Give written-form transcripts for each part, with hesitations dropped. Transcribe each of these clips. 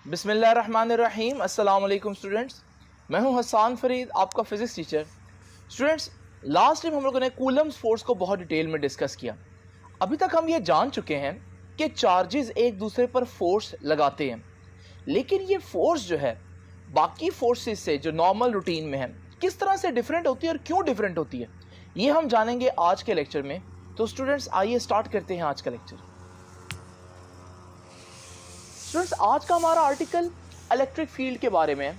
बिस्मिल्लाहिर्रहमानिर्रहीम। अस्सलाम वालेकुम स्टूडेंट्स, मैं हूं हसन फरीद, आपका physics teacher. Students, last time हम लोगों ने कूलम्स फोर्स को बहुत डिटेल में डिस्कस किया। अभी तक हम ये जान चुके हैं कि चार्जेस एक दूसरे पर फोर्स लगाते हैं, लेकिन ये फोर्स जो है बाकी फोर्सेस से जो नॉर्मल रूटीन में है किस तरह से डिफरेंट होती है और क्यों डिफरेंट होती है, ये हम जानेंगे आज के लेक्चर में। तो स्टूडेंट्स, आइए स्टार्ट करते हैं आज का लेक्चर। स्टूडेंट्स, आज का हमारा आर्टिकल इलेक्ट्रिक फील्ड के बारे में है,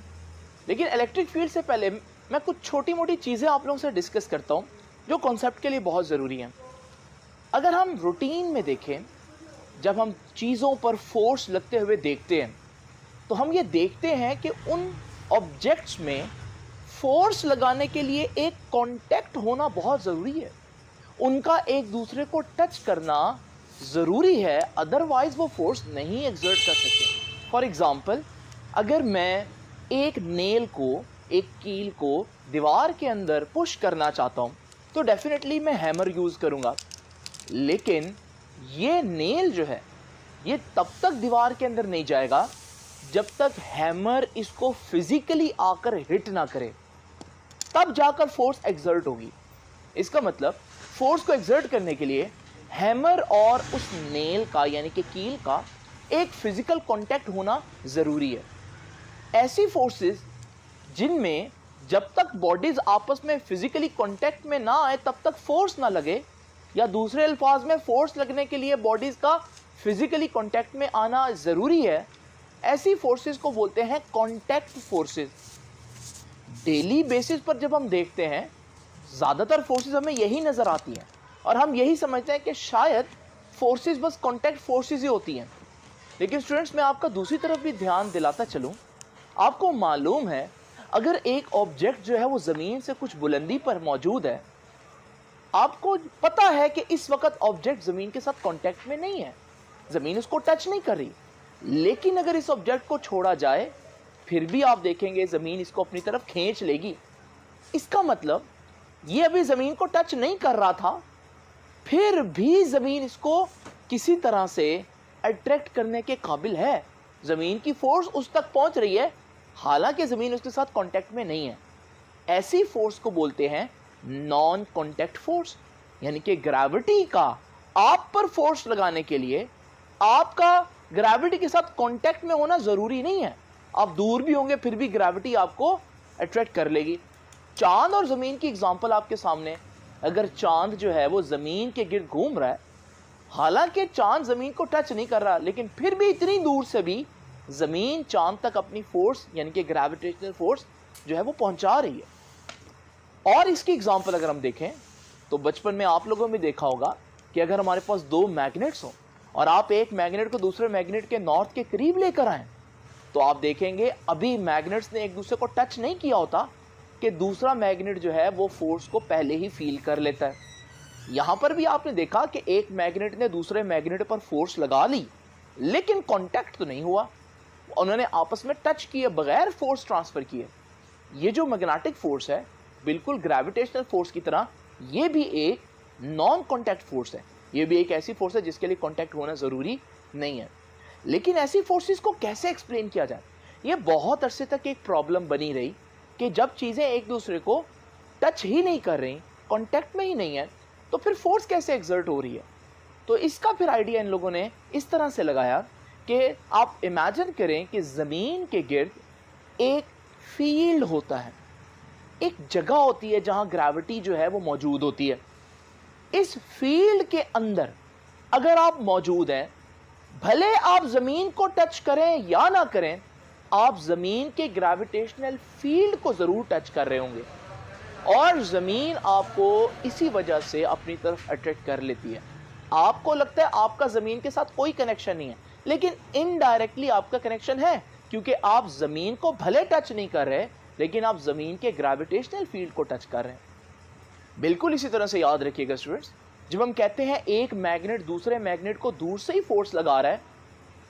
लेकिन इलेक्ट्रिक फील्ड से पहले मैं कुछ छोटी मोटी चीज़ें आप लोगों से डिस्कस करता हूँ जो कॉन्सेप्ट के लिए बहुत ज़रूरी हैं। अगर हम रूटीन में देखें, जब हम चीज़ों पर फोर्स लगते हुए देखते हैं तो हम ये देखते हैं कि उन ऑब्जेक्ट्स में फोर्स लगाने के लिए एक कांटेक्ट होना बहुत ज़रूरी है, उनका एक दूसरे को टच करना ज़रूरी है, अदरवाइज़ वो फोर्स नहीं एग्जर्ट कर सकते। फॉर एग्ज़ाम्पल, अगर मैं एक नेल को, एक कील को दीवार के अंदर पुश करना चाहता हूँ तो डेफिनेटली मैं हैमर यूज़ करूँगा, लेकिन ये नेल जो है ये तब तक दीवार के अंदर नहीं जाएगा जब तक हैमर इसको फिजिकली आकर हिट ना करे, तब जाकर फोर्स एग्जर्ट होगी। इसका मतलब फोर्स को एग्जर्ट करने के लिए हैमर और उस नेल का यानी कि कील का एक फिजिकल कांटेक्ट होना ज़रूरी है। ऐसी फोर्सेस जिनमें जब तक बॉडीज़ आपस में फिजिकली कांटेक्ट में ना आए तब तक फोर्स ना लगे, या दूसरे अल्फाज में फोर्स लगने के लिए बॉडीज़ का फिजिकली कांटेक्ट में आना ज़रूरी है, ऐसी फोर्सेस को बोलते हैं कांटेक्ट फोर्सेस। डेली बेसिस पर जब हम देखते हैं ज़्यादातर फोर्सेस हमें यही नज़र आती हैं और हम यही समझते हैं कि शायद फोर्सेस बस कांटेक्ट फोर्सेस ही होती हैं। लेकिन स्टूडेंट्स, मैं आपका दूसरी तरफ भी ध्यान दिलाता चलूं, आपको मालूम है अगर एक ऑब्जेक्ट जो है वो ज़मीन से कुछ बुलंदी पर मौजूद है, आपको पता है कि इस वक्त ऑब्जेक्ट ज़मीन के साथ कांटेक्ट में नहीं है, ज़मीन उसको टच नहीं कर रही, लेकिन अगर इस ऑब्जेक्ट को छोड़ा जाए फिर भी आप देखेंगे ज़मीन इसको अपनी तरफ खींच लेगी। इसका मतलब ये अभी ज़मीन को टच नहीं कर रहा था, फिर भी ज़मीन इसको किसी तरह से अट्रैक्ट करने के काबिल है, ज़मीन की फोर्स उस तक पहुंच रही है, हालांकि ज़मीन उसके साथ कांटेक्ट में नहीं है। ऐसी फोर्स को बोलते हैं नॉन कांटेक्ट फोर्स, यानी कि ग्रेविटी का आप पर फोर्स लगाने के लिए आपका ग्रेविटी के साथ कांटेक्ट में होना ज़रूरी नहीं है, आप दूर भी होंगे फिर भी ग्रेविटी आपको अट्रैक्ट कर लेगी। चांद और ज़मीन की एग्जांपल आपके सामने, अगर चांद जो है वो ज़मीन के गिर्द घूम रहा है, हालांकि चांद ज़मीन को टच नहीं कर रहा, लेकिन फिर भी इतनी दूर से भी ज़मीन चांद तक अपनी फोर्स यानी कि ग्रेविटेशनल फोर्स जो है वो पहुंचा रही है। और इसकी एग्जांपल अगर हम देखें तो बचपन में आप लोगों ने देखा होगा कि अगर हमारे पास दो मैग्नेट्स हों और आप एक मैग्नेट को दूसरे मैग्नेट के नॉर्थ के करीब लेकर आएँ, तो आप देखेंगे अभी मैग्नेट्स ने एक दूसरे को टच नहीं किया होता कि दूसरा मैग्नेट जो है वो फोर्स को पहले ही फील कर लेता है। यहाँ पर भी आपने देखा कि एक मैग्नेट ने दूसरे मैग्नेट पर फोर्स लगा ली, लेकिन कांटेक्ट तो नहीं हुआ, उन्होंने आपस में टच किए बगैर फोर्स ट्रांसफ़र किए। ये जो मैग्नेटिक फोर्स है बिल्कुल ग्रेविटेशनल फोर्स की तरह, ये भी एक नॉन कांटेक्ट फोर्स है, ये भी एक ऐसी फोर्स है जिसके लिए कांटेक्ट होना ज़रूरी नहीं है। लेकिन ऐसी फोर्सेस को कैसे एक्सप्लेन किया जाए, ये बहुत अरसे तक एक प्रॉब्लम बनी रही कि जब चीज़ें एक दूसरे को टच ही नहीं कर रही, कांटेक्ट में ही नहीं है, तो फिर फोर्स कैसे एग्जर्ट हो रही है। तो इसका फिर आइडिया इन लोगों ने इस तरह से लगाया कि आप इमेजिन करें कि ज़मीन के गिर्द एक फील्ड होता है, एक जगह होती है जहाँ ग्रेविटी जो है वो मौजूद होती है। इस फील्ड के अंदर अगर आप मौजूद हैं, भले आप ज़मीन को टच करें या ना करें, आप ज़मीन के ग्रेविटेशनल फील्ड को ज़रूर टच कर रहे होंगे और ज़मीन आपको इसी वजह से अपनी तरफ अट्रैक्ट कर लेती है। आपको लगता है आपका ज़मीन के साथ कोई कनेक्शन नहीं है, लेकिन इनडायरेक्टली आपका कनेक्शन है, क्योंकि आप ज़मीन को भले टच नहीं कर रहे, लेकिन आप ज़मीन के ग्रेविटेशनल फील्ड को टच कर रहे हैं। बिल्कुल इसी तरह से याद रखिएगा स्टूडेंट्स, जब हम कहते हैं एक मैग्नेट दूसरे मैग्नेट को दूर से ही फोर्स लगा रहा है,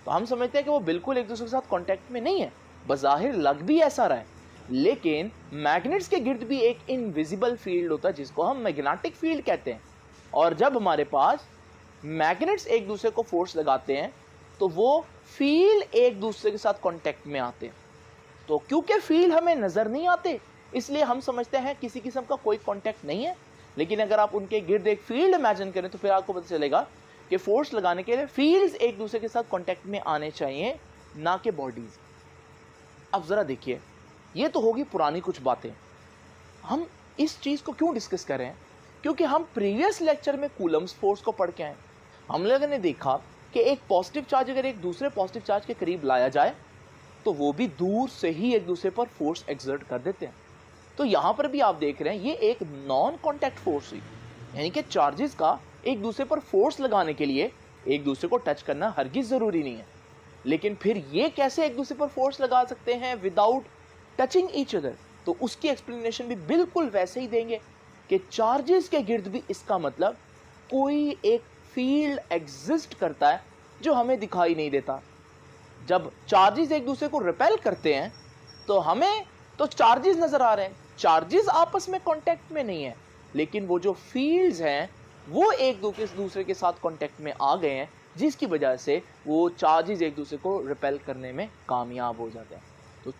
तो हम समझते हैं कि वो बिल्कुल एक दूसरे के साथ कांटेक्ट में नहीं है, बज़ाहिर लग भी ऐसा रहा है, लेकिन मैग्नेट्स के गिर्द भी एक इनविजिबल फील्ड होता है जिसको हम मैग्नेटिक फील्ड कहते हैं। और जब हमारे पास मैग्नेट्स एक दूसरे को फोर्स लगाते हैं तो वो फील्ड एक दूसरे के साथ कांटेक्ट में आते हैं। तो क्योंकि फील्ड हमें नजर नहीं आते इसलिए हम समझते हैं किसी किस्म का कोई कांटेक्ट नहीं है, लेकिन अगर आप उनके गिर्द एक फील्ड इमेजिन करें तो फिर आपको पता चलेगा कि फोर्स लगाने के लिए फील्ड्स एक दूसरे के साथ कांटेक्ट में आने चाहिए, ना कि बॉडीज। अब जरा देखिए, ये तो होगी पुरानी कुछ बातें। हम इस चीज को क्यों डिस्कस कर रहे हैं? क्योंकि हम प्रीवियस लेक्चर में कूलम्स फोर्स को पढ़ के आए। हम लोगों ने देखा कि एक पॉजिटिव चार्ज अगर एक दूसरे पॉजिटिव चार्ज के करीब लाया जाए तो वो भी दूर से ही एक दूसरे पर फोर्स एक्सर्ट कर देते हैं। तो यहां पर भी आप देख रहे हैं ये एक नॉन कॉन्टैक्ट फोर्स हुई, यानी कि चार्जेस का एक दूसरे पर फोर्स लगाने के लिए एक दूसरे को टच करना हरगिज जरूरी नहीं है। लेकिन फिर ये कैसे एक दूसरे पर फोर्स लगा सकते हैं विदाउट टचिंग ईच अदर? तो उसकी एक्सप्लेनेशन भी बिल्कुल वैसे ही देंगे कि चार्जेस के गिर्द भी इसका मतलब कोई एक फील्ड एग्जिस्ट करता है जो हमें दिखाई नहीं देता। जब चार्जेस एक दूसरे को रिपेल करते हैं तो हमें तो चार्जेस नजर आ रहे हैं, चार्जेस आपस में कांटेक्ट में नहीं है, लेकिन वो जो फील्ड्स हैं वो एक दूसरे के साथ कांटेक्ट में आ गए हैं, जिसकी वजह से वो चार्जेस एक दूसरे को रिपेल करने में कामयाब हो जाते हैं। तो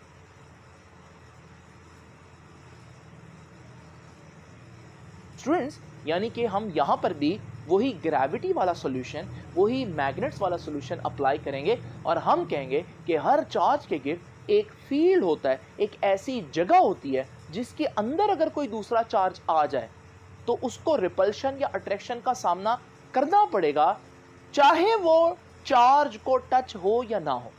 स्टूडेंट्स, यानी कि हम यहां पर भी वही ग्रेविटी वाला सॉल्यूशन, वही मैग्नेट्स वाला सॉल्यूशन अप्लाई करेंगे और हम कहेंगे कि हर चार्ज के गिर्द एक फील्ड होता है, एक ऐसी जगह होती है जिसके अंदर अगर कोई दूसरा चार्ज आ जाए तो उसको रिपल्शन या अट्रैक्शन का सामना करना पड़ेगा, चाहे वो चार्ज को टच हो या ना हो।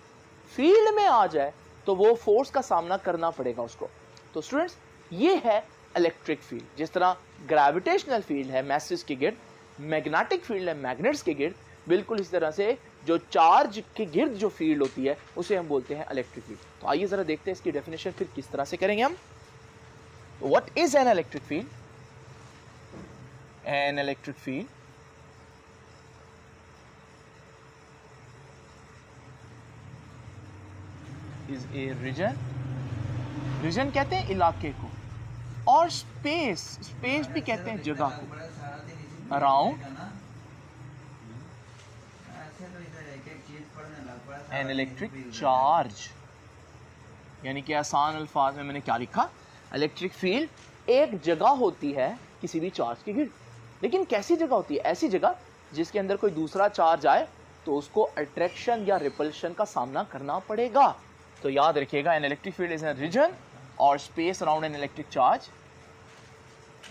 फील्ड में आ जाए तो वो फोर्स का सामना करना पड़ेगा उसको। तो स्टूडेंट्स, ये है इलेक्ट्रिक फील्ड। जिस तरह ग्रेविटेशनल फील्ड है मैसेज के गिर्द, मैग्नेटिक फील्ड है मैग्नेट्स के गिर्द, बिल्कुल इस तरह से जो चार्ज के गिर्द जो फील्ड होती है उसे हम बोलते हैं इलेक्ट्रिक फील्ड। तो आइए जरा देखते हैं इसकी डेफिनेशन फिर किस तरह से करेंगे हम। What is an electric field? An electric field is a region, region कहते हैं इलाके को, और स्पेस, स्पेस भी कहते हैं जगह को, अराउंड एन इलेक्ट्रिक चार्ज। यानी कि आसान अल्फाज में मैंने क्या लिखा? इलेक्ट्रिक फील्ड एक जगह होती है किसी भी चार्ज के गिर्द। लेकिन कैसी जगह होती है? ऐसी जगह जिसके अंदर कोई दूसरा चार्ज आए तो उसको अट्रैक्शन या रिपल्शन का सामना करना पड़ेगा। तो याद रखिएगा, an electric field is an region और space around an electric charge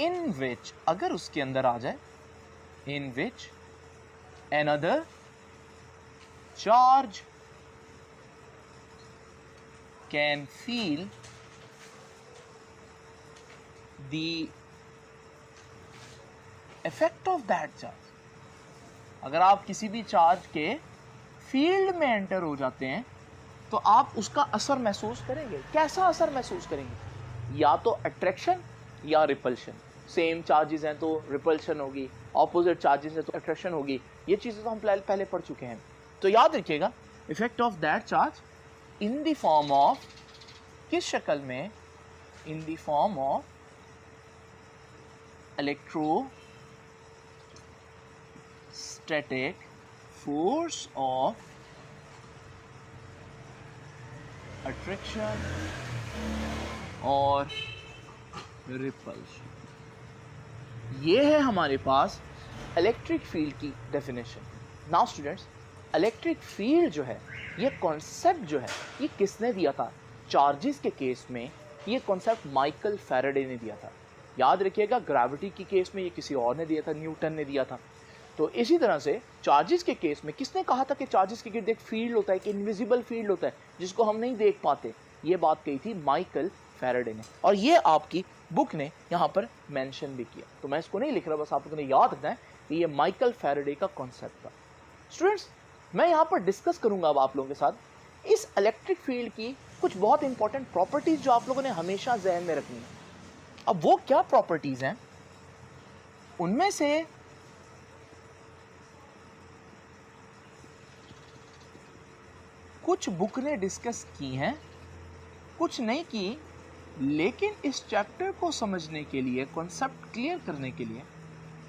in which, अगर उसके अंदर आ जाए, इन विच another charge can feel the effect of that charge। अगर आप किसी भी चार्ज के फील्ड में एंटर हो जाते हैं तो आप उसका असर महसूस करेंगे। कैसा असर महसूस करेंगे? या तो अट्रैक्शन या रिपल्शन। सेम चार्जेस हैं तो रिपल्शन होगी, ऑपोजिट चार्जेस हैं तो अट्रैक्शन होगी। ये चीज़ें तो हम पहले पढ़ चुके हैं। तो याद रखिएगा, effect of that charge in the form of, किस शक्ल में? In the form of electrostatic force of attraction और रिपल्शन। ये है हमारे पास इलेक्ट्रिक फील्ड की definition. Now students, electric field जो है, ये कॉन्सेप्ट जो है, ये किसने दिया था? चार्जेस के केस में ये कॉन्सेप्ट माइकल फैराडे ने दिया था। याद रखिएगा, ग्रेविटी के केस में ये किसी और ने दिया था, न्यूटन ने दिया था। तो इसी तरह से चार्जेस के केस में किसने कहा था कि चार्जेस के गिर्द एक फील्ड होता है, एक इनविजिबल फील्ड होता है जिसको हम नहीं देख पाते? ये बात कही थी माइकल फैराडे ने, और ये आपकी बुक ने यहाँ पर मेंशन भी किया। तो मैं इसको नहीं लिख रहा, बस आप लोगों ने याद रखना है कि ये माइकल फैराडे का कॉन्सेप्ट था। स्टूडेंट्स, मैं यहाँ पर डिस्कस करूंगा अब आप लोगों के साथ इस इलेक्ट्रिक फील्ड की कुछ बहुत इंपॉर्टेंट प्रॉपर्टीज जो आप लोगों ने हमेशा जहन में रखनी है। अब वो क्या प्रॉपर्टीज हैं? उनमें से कुछ बुक ने डिस्कस की हैं, कुछ नहीं की, लेकिन इस चैप्टर को समझने के लिए, कॉन्सेप्ट क्लियर करने के लिए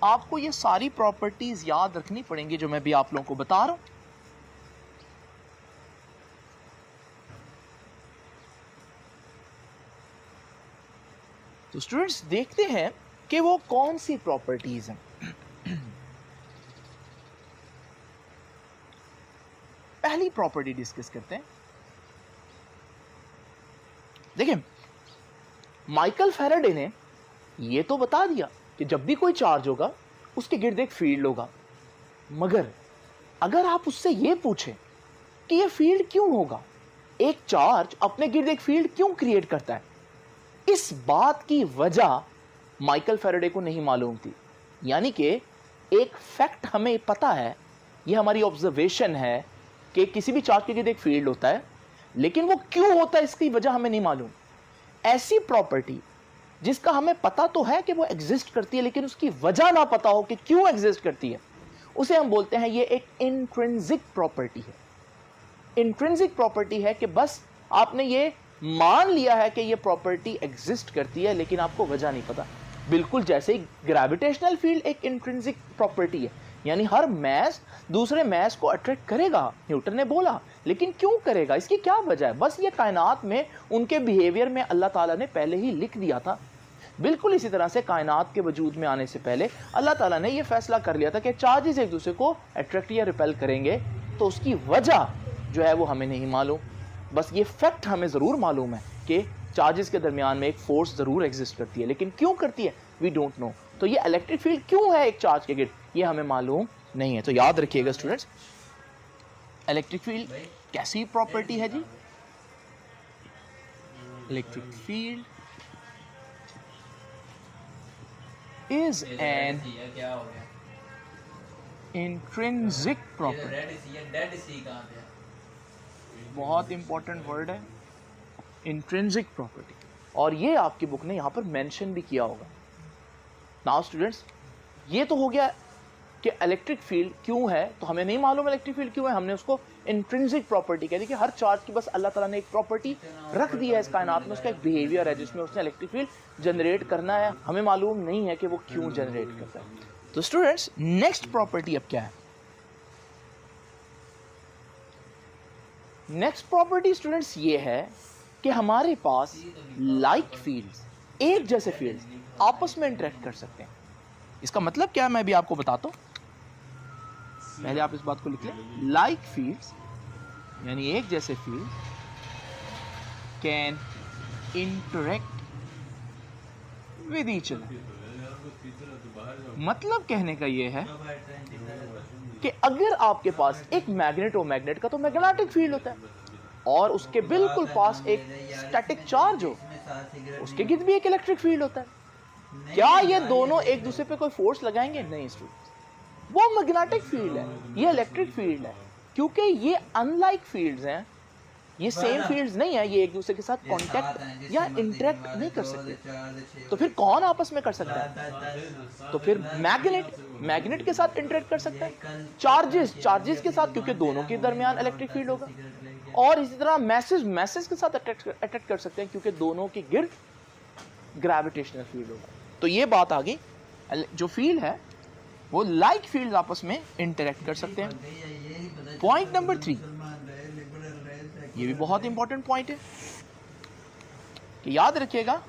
आपको ये सारी प्रॉपर्टीज याद रखनी पड़ेंगी जो मैं भी आप लोगों को बता रहा हूं। तो स्टूडेंट्स देखते हैं कि वो कौन सी प्रॉपर्टीज हैं। पहली प्रॉपर्टी डिस्कस करते हैं। देखिए, माइकल फैराडे ने ये तो बता दिया कि जब भी कोई चार्ज होगा उसके गिर्द एक फील्ड होगा, मगर अगर आप उससे ये पूछें कि ये फील्ड क्यों होगा, एक चार्ज अपने गिर्द एक फील्ड क्यों क्रिएट करता है, इस बात की वजह माइकल फैराडे को नहीं मालूम थी। यानी कि एक फैक्ट हमें पता है, ये हमारी ऑब्जर्वेशन है कि किसी भी चार्ज के गिर्द एक फील्ड होता है, लेकिन वो क्यों होता है इसकी वजह हमें नहीं मालूम। ऐसी प्रॉपर्टी जिसका हमें पता तो है कि वो एग्जिस्ट करती है, लेकिन उसकी वजह ना पता हो कि क्यों एग्जिस्ट करती है, उसे हम बोलते हैं ये एक इंट्रिंसिक प्रॉपर्टी है। इंट्रिंसिक प्रॉपर्टी है कि बस आपने ये मान लिया है कि ये प्रॉपर्टी एग्जिस्ट करती है, लेकिन आपको वजह नहीं पता। बिल्कुल जैसे ही ग्रेविटेशनल फील्ड एक इंट्रिंसिक प्रॉपर्टी है, यानी हर मैस दूसरे मैस को अट्रैक्ट करेगा, न्यूटन ने बोला, लेकिन क्यों करेगा, इसकी क्या वजह है, बस ये कायनात में उनके बिहेवियर में अल्लाह ताला ने पहले ही लिख दिया था। बिल्कुल इसी तरह से कायनात के वजूद में आने से पहले अल्लाह ताला ने यह फैसला कर लिया था कि चार्जेस एक दूसरे को अट्रैक्ट या रिपेल करेंगे, तो उसकी वजह जो है वो हमें नहीं मालूम। बस ये फैक्ट हमें ज़रूर मालूम है कि चार्जेस के दरमियान में एक फोर्स ज़रूर एग्जिस्ट करती है, लेकिन क्यों करती है वी डोंट नो। तो ये इलेक्ट्रिक फील्ड क्यों है एक चार्ज के गिर्द, ये हमें मालूम नहीं है। तो याद रखिएगा स्टूडेंट्स, इलेक्ट्रिक फील्ड कैसी प्रॉपर्टी है जी, electric field is an intrinsic property। बहुत इंपॉर्टेंट वर्ड है इंट्रिंसिक प्रॉपर्टी, और ये आपकी बुक ने यहां पर मेंशन भी किया होगा। नाउ स्टूडेंट्स, ये तो हो गया कि इलेक्ट्रिक फील्ड क्यों है, तो हमें नहीं मालूम इलेक्ट्रिक फील्ड क्यों है, हमने उसको इंट्रिंसिक प्रॉपर्टी कह दी कि हर चार्ज की बस अल्लाह ताला ने एक प्रॉपर्टी रख दी है इस कायनात में, उसका एक बिहेवियर है जिसमें उसने इलेक्ट्रिक फील्ड जनरेट करना है, हमें मालूम नहीं है कि वो क्यों जनरेट करता है। तो स्टूडेंट्स, नेक्स्ट प्रॉपर्टी अब क्या है, नेक्स्ट प्रॉपर्टी स्टूडेंट्स ये है कि हमारे पास लाइक फील्ड्स, एक जैसे फील्ड्स आपस में इंटरेक्ट कर सकते हैं। इसका मतलब क्या है मैं भी आपको बताता हूं, पहले आप इस बात को लिख लें। लाइक फील्ड्स यानी एक जैसे field can interact with each other. मतलब कहने का ये है कि अगर आपके पास एक मैग्नेट हो, मैग्नेट का तो मैग्नेटिक फील्ड होता है, और उसके बिल्कुल पास एक स्टैटिक चार्ज हो, उसके गिर्द भी एक इलेक्ट्रिक फील्ड होता है। क्या ये दोनों एक दूसरे पे कोई फोर्स लगाएंगे? नहीं स्टूडेंट्स, वो मैग्नेटिक फील्ड है, ये इलेक्ट्रिक फील्ड है, क्योंकि ये अनलाइक फील्ड्स हैं, ये सेम फील्ड्स नहीं है, ये एक दूसरे के साथ कांटेक्ट या इंटरेक्ट नहीं कर सकते। तो फिर कौन आपस में कर सकता है? तो फिर मैग्नेट के साथ इंटरेक्ट कर सकता है, चार्जेस के साथ, क्योंकि दोनों के दरमियान इलेक्ट्रिक फील्ड होगा, और इसी तरह मैसेज के साथ अट्रैक्ट कर सकते हैं, क्योंकि दोनों के गिर्द ग्रेविटेशनल फील्ड होगा। तो ये बात आ गई, जो फील्ड है वो लाइक फील्ड आपस में इंटरेक्ट कर सकते हैं। पॉइंट नंबर 3, ये भी बहुत इंपॉर्टेंट पॉइंट है कि याद रखिएगा,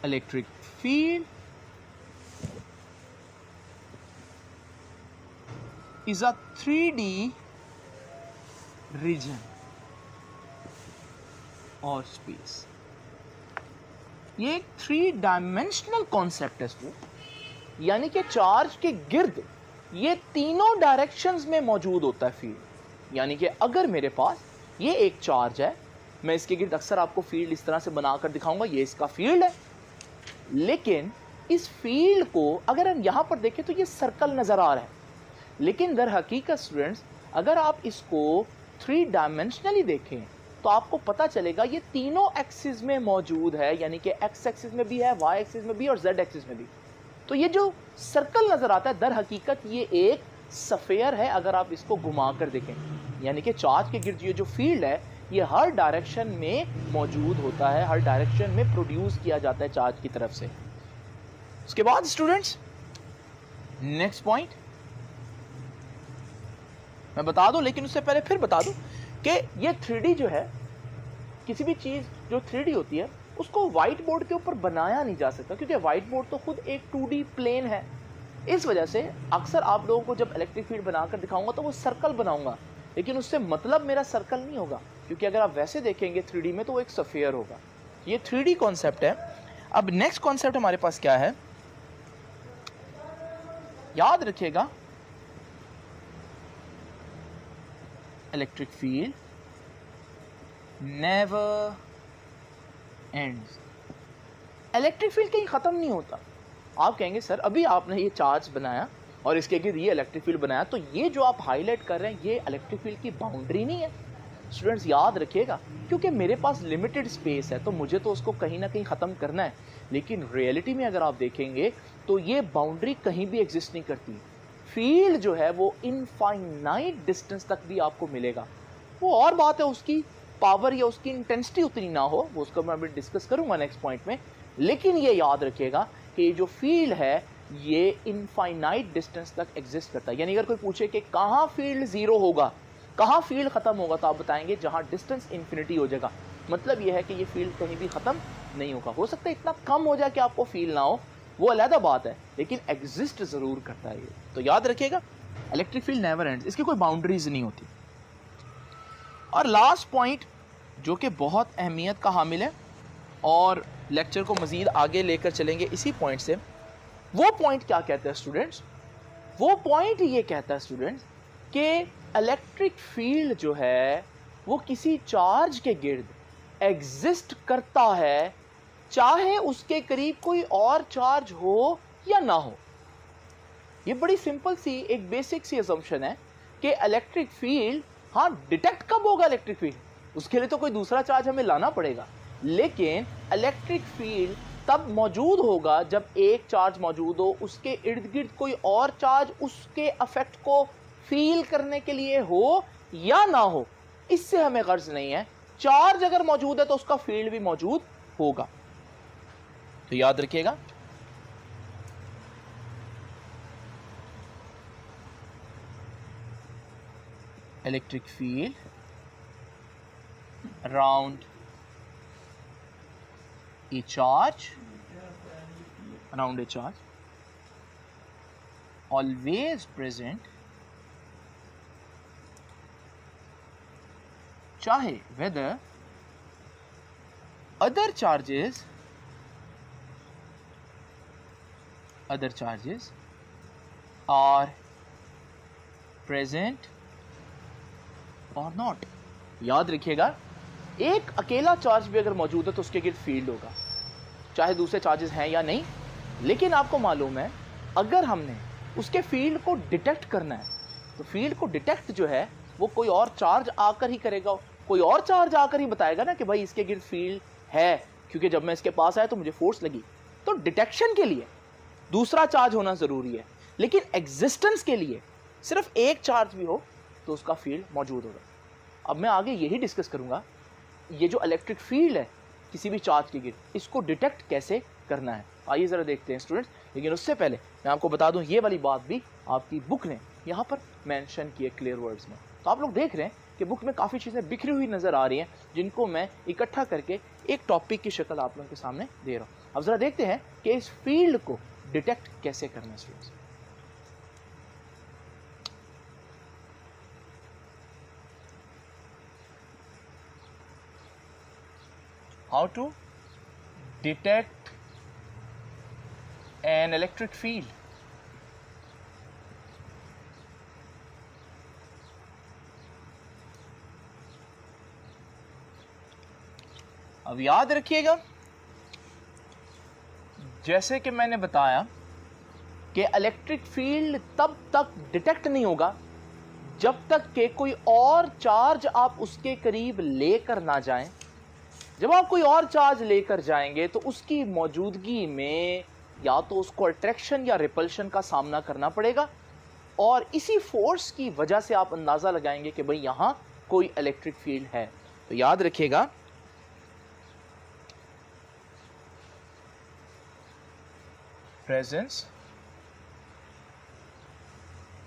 electric field is a 3D region और स्पेस। ये एक 3 डायमेंशनल कॉन्सेप्ट है, यानी कि चार्ज के गिर्द ये तीनों डायरेक्शंस में मौजूद होता है फील्ड। यानी कि अगर मेरे पास ये एक चार्ज है, मैं इसके गिर्द अक्सर आपको फील्ड इस तरह से बनाकर दिखाऊंगा, ये इसका फील्ड है, लेकिन इस फील्ड को अगर हम यहां पर देखें तो ये सर्कल नजर आ रहा है, लेकिन दर हकीकत स्टूडेंट्स अगर आप इसको 3 डायमेंशनली देखें तो आपको पता चलेगा ये तीनों एक्सिस में मौजूद है, यानी कि एक्स एक्सिस में भी है, वाई एक्सिस में भी और जेड एक्सिस में भी। तो ये जो सर्कल नजर आता है दर हकीकत ये एक सफेयर है अगर आप इसको घुमा कर देखें, यानी कि चार्ज के गिर्द ये जो फील्ड है ये हर डायरेक्शन में मौजूद होता है, हर डायरेक्शन में प्रोड्यूस किया जाता है चार्ज की तरफ से। उसके बाद स्टूडेंट्स नेक्स्ट पॉइंट मैं बता दूं, लेकिन उससे पहले फिर बता दूं कि ये 3D जो है, किसी भी चीज जो 3D होती है उसको व्हाइट बोर्ड के ऊपर बनाया नहीं जा सकता, क्योंकि व्हाइट बोर्ड तो खुद एक 2D प्लेन है। इस वजह से अक्सर आप लोगों को जब इलेक्ट्रिक फील्ड बनाकर दिखाऊंगा तो वो सर्कल बनाऊंगा, लेकिन उससे मतलब मेरा सर्कल नहीं होगा, क्योंकि अगर आप वैसे देखेंगे 3D में तो वो एक स्फीयर होगा। ये 3D कॉन्सेप्ट है। अब नेक्स्ट कॉन्सेप्ट हमारे पास क्या है, याद रखिएगा, electric field never ends. Electric field कहीं खत्म नहीं होता। आप कहेंगे सर अभी आपने ये चार्ज बनाया और इसके गिर्द ये इलेक्ट्रिक फील्ड बनाया, तो ये जो आप हाईलाइट कर रहे हैं ये इलेक्ट्रिक फील्ड की बाउंड्री नहीं है। स्टूडेंट्स याद रखिएगा, क्योंकि मेरे पास लिमिटेड स्पेस है तो मुझे तो उसको कहीं ना कहीं ख़त्म करना है, लेकिन रियलिटी में अगर आप देखेंगे तो ये बाउंड्री कहीं भी एग्जिस्ट नहीं करती। फील्ड जो है वो इनफाइनाइट डिस्टेंस तक भी आपको मिलेगा। वो और बात है उसकी पावर या उसकी इंटेंसिटी उतनी ना हो, वो उसको मैं अभी डिस्कस करूंगा नेक्स्ट पॉइंट में, लेकिन ये याद रखिएगा कि जो फील्ड है ये इनफाइनाइट डिस्टेंस तक एग्जिस्ट करता है। यानी अगर कोई पूछे कि कहाँ फील्ड जीरो होगा, कहाँ फील्ड खत्म होगा, तो आप बताएंगे जहाँ डिस्टेंस इन्फिनिटी हो जाएगा। मतलब ये है कि ये फील्ड कहीं भी खत्म नहीं होगा। हो सकता है इतना कम हो जाए कि आपको फील ना हो, वो अलग बात है, लेकिन एग्जिस्ट जरूर करता है ये। तो याद रखिएगा इलेक्ट्रिक फील्ड नेवर एंड्स, इसकी कोई बाउंड्रीज नहीं होती। और लास्ट पॉइंट जो कि बहुत अहमियत का हामिल है और लेक्चर को मज़ीद आगे लेकर चलेंगे इसी पॉइंट से, वो पॉइंट क्या कहता है स्टूडेंट्स, वो पॉइंट ये कहता है स्टूडेंट्स कि इलेक्ट्रिक फील्ड जो है वो किसी चार्ज के गिर्द एग्जिस्ट करता है, चाहे उसके करीब कोई और चार्ज हो या ना हो। ये बड़ी सिंपल सी एक बेसिक सी असम्पशन है कि इलेक्ट्रिक फील्ड, हाँ डिटेक्ट कब होगा इलेक्ट्रिक फील्ड, उसके लिए तो कोई दूसरा चार्ज हमें लाना पड़ेगा, लेकिन इलेक्ट्रिक फील्ड तब मौजूद होगा जब एक चार्ज मौजूद हो, उसके इर्द गिर्द कोई और चार्ज उसके अफेक्ट को फील करने के लिए हो या ना हो, इससे हमें गर्ज नहीं है। चार्ज अगर मौजूद है तो उसका फील्ड भी मौजूद होगा। तो याद रखिएगा electric field around a charge always present, चाहे whether other charges are present or not। याद रखिएगा एक अकेला चार्ज भी अगर मौजूद है तो उसके गिर्द फील्ड होगा, चाहे दूसरे चार्जेस हैं या नहीं। लेकिन आपको मालूम है अगर हमने उसके फील्ड को डिटेक्ट करना है तो फील्ड को डिटेक्ट जो है वो कोई और चार्ज आकर ही करेगा, कोई और चार्ज आकर ही बताएगा ना कि भाई इसके गिर्द फील्ड है, क्योंकि जब मैं इसके पास आया तो मुझे फोर्स लगी। तो डिटेक्शन के लिए दूसरा चार्ज होना ज़रूरी है, लेकिन एग्जिस्टेंस के लिए सिर्फ एक चार्ज भी हो तो उसका फील्ड मौजूद होगा। अब मैं आगे यही डिस्कस करूंगा ये जो इलेक्ट्रिक फील्ड है किसी भी चार्ज के गिर्द, इसको डिटेक्ट कैसे करना है। आइए ज़रा देखते हैं स्टूडेंट्स, लेकिन उससे पहले मैं आपको बता दूं ये वाली बात भी आपकी बुक ने यहाँ पर मेंशन की है क्लियर वर्ड्स में। तो आप लोग देख रहे हैं कि बुक में काफ़ी चीज़ें बिखरी हुई नज़र आ रही हैं, जिनको मैं इकट्ठा करके एक टॉपिक की शक्ल आप लोगों के सामने दे रहा हूँ। अब ज़रा देखते हैं कि इस फील्ड को डिटेक्ट कैसे करना है students. How to detect an electric field। अब याद रखिएगा जैसे कि मैंने बताया कि इलेक्ट्रिक फील्ड तब तक डिटेक्ट नहीं होगा जब तक कि कोई और चार्ज आप उसके करीब लेकर ना जाएं। जब आप कोई और चार्ज लेकर जाएंगे तो उसकी मौजूदगी में या तो उसको अट्रैक्शन या रिपल्शन का सामना करना पड़ेगा, और इसी फोर्स की वजह से आप अंदाज़ा लगाएंगे कि भाई यहाँ कोई इलेक्ट्रिक फील्ड है। तो याद रखिएगा presence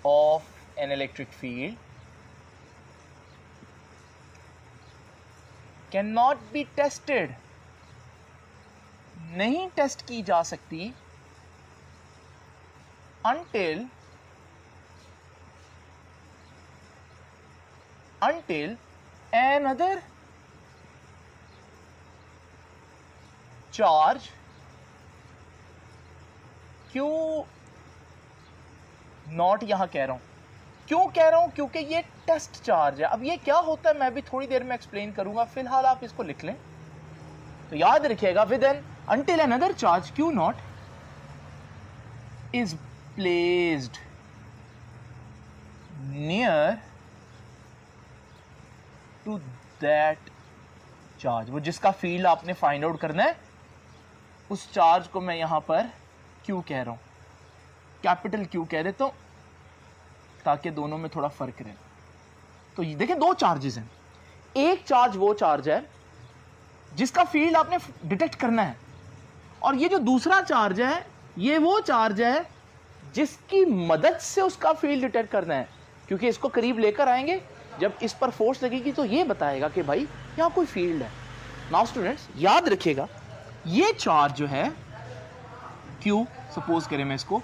of N electric field cannot be tested नहीं टेस्ट की जा सकती until another charge Q not यहां कह रहा हूं, क्यों कह रहा हूं, क्योंकि ये टेस्ट चार्ज है। अब ये क्या होता है मैं भी थोड़ी देर में एक्सप्लेन करूंगा, फिलहाल आप इसको लिख लें। तो याद रखिएगा, with an until another charge Q naught is placed near to that charge, वो जिसका फील्ड आपने फाइंड आउट करना है, उस चार्ज को मैं यहां पर Q कह रहा हूं, कैपिटल Q कह देता हूं ताकि दोनों में थोड़ा फर्क रहे। तो ये देखें, दो चार्जेस हैं। एक चार्ज वो चार्ज है जिसका फील्ड आपने डिटेक्ट करना है, और ये जो दूसरा चार्ज है ये वो चार्ज है जिसकी मदद से उसका फील्ड डिटेक्ट करना है, क्योंकि इसको करीब लेकर आएंगे, जब इस पर फोर्स लगेगी तो ये बताएगा कि भाई यहां कोई फील्ड है। नाउ स्टूडेंट्स याद रखिएगा, ये चार्ज जो है Q, सपोज करें मैं इसको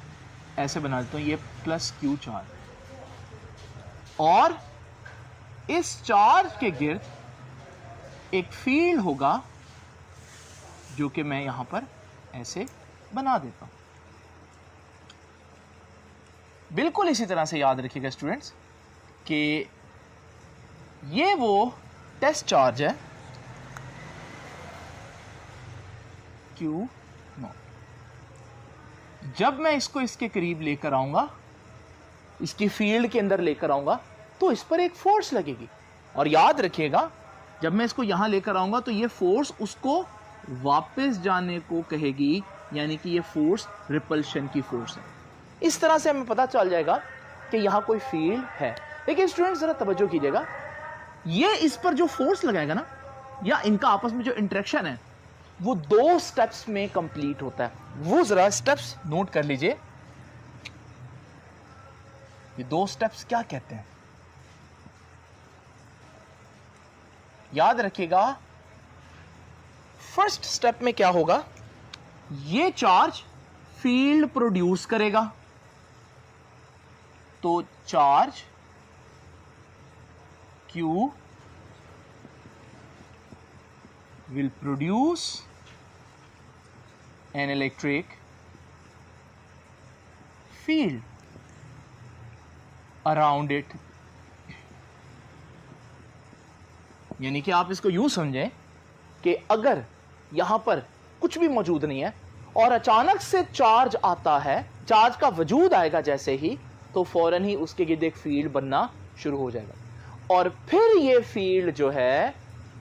ऐसे बना देता हूं, ये प्लस Q चार्ज, और इस चार्ज के गिर्द एक फील्ड होगा जो कि मैं यहां पर ऐसे बना देता हूं। बिल्कुल इसी तरह से याद रखिएगा स्टूडेंट्स कि ये वो टेस्ट चार्ज है Q नॉट। जब मैं इसको इसके करीब लेकर आऊंगा, इसकी फील्ड के अंदर लेकर आऊंगा, तो इस पर एक फोर्स लगेगी, और याद रखिएगा जब मैं इसको यहां लेकर आऊंगा तो ये फोर्स उसको वापस जाने को कहेगी, यानी कि ये फोर्स रिपल्शन की फोर्स है। इस तरह से हमें पता चल जाएगा कि यहां कोई फील्ड है। लेकिन स्टूडेंट्स जरा तवज्जो कीजिएगा, ये इस पर जो फोर्स लगाएगा ना, या इनका आपस में जो इंटरेक्शन है, वो दो स्टेप्स में कंप्लीट होता है। वो जरा स्टेप्स नोट कर लीजिए। ये दो स्टेप्स क्या कहते हैं, याद रखिएगा। फर्स्ट स्टेप में क्या होगा, ये चार्ज फील्ड प्रोड्यूस करेगा, तो charge Q will produce an electric field around it। यानी कि आप इसको यूं समझें कि अगर यहां पर कुछ भी मौजूद नहीं है और अचानक से चार्ज आता है, चार्ज का वजूद आएगा जैसे ही, तो फौरन ही उसके गिर्द एक फील्ड बनना शुरू हो जाएगा, और फिर ये फील्ड जो है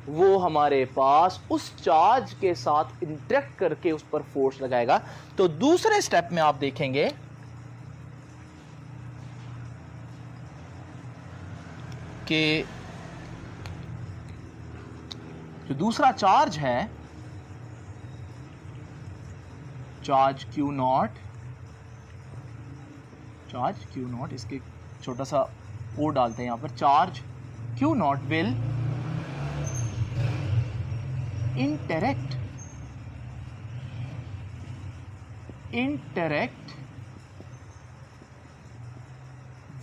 वो हमारे पास उस चार्ज के साथ इंटरेक्ट करके उस पर फोर्स लगाएगा। तो दूसरे स्टेप में आप देखेंगे कि जो दूसरा चार्ज है, चार्ज Q नॉट, इसके छोटा सा ओ डालते हैं यहां पर, charge Q not will interact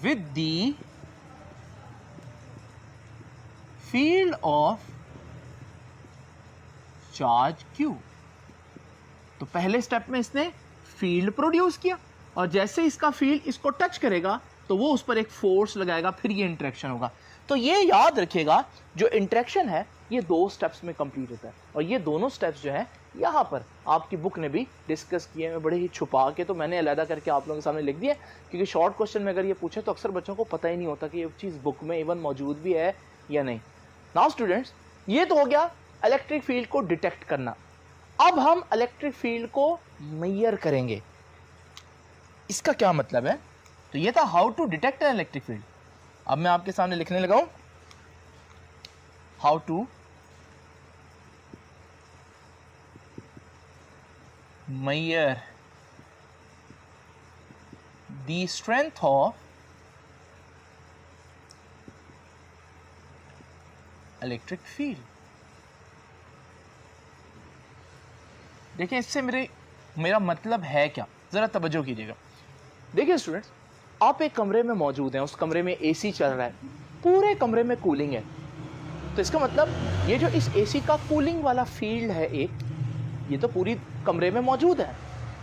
with the field of charge Q। तो पहले स्टेप में इसने फील्ड प्रोड्यूस किया, और जैसे इसका फील्ड इसको टच करेगा तो वो उस पर एक फोर्स लगाएगा, फिर ये इंटरेक्शन होगा। तो ये याद रखिएगा, जो इंटरेक्शन है ये दो स्टेप्स में कंप्लीट होता है, और ये दोनों स्टेप्स जो है यहाँ पर आपकी बुक ने भी डिस्कस किए हैं, बड़े ही छुपा के, तो मैंने अलग करके आप लोगों के सामने लिख दिया, क्योंकि शॉर्ट क्वेश्चन में अगर ये पूछे तो अक्सर बच्चों को पता ही नहीं होता कि ये चीज़ बुक में इवन मौजूद भी है या नहीं। नाउ स्टूडेंट्स, ये तो हो गया इलेक्ट्रिक फील्ड को डिटेक्ट करना। अब हम इलेक्ट्रिक फील्ड को मेजर करेंगे। इसका क्या मतलब है, तो ये था how to detect an electric field. अब मैं आपके सामने लिखने लगा हूं, how to measure the strength of electric field। देखिए इससे मेरा मतलब है क्या, ज़रा तवज्जो कीजिएगा। देखिए स्टूडेंट्स, आप एक कमरे में मौजूद हैं, उस कमरे में एसी चल रहा है, पूरे कमरे में कूलिंग है। तो इसका मतलब ये जो इस एसी का कूलिंग वाला फील्ड है एक, ये तो पूरी कमरे में मौजूद है,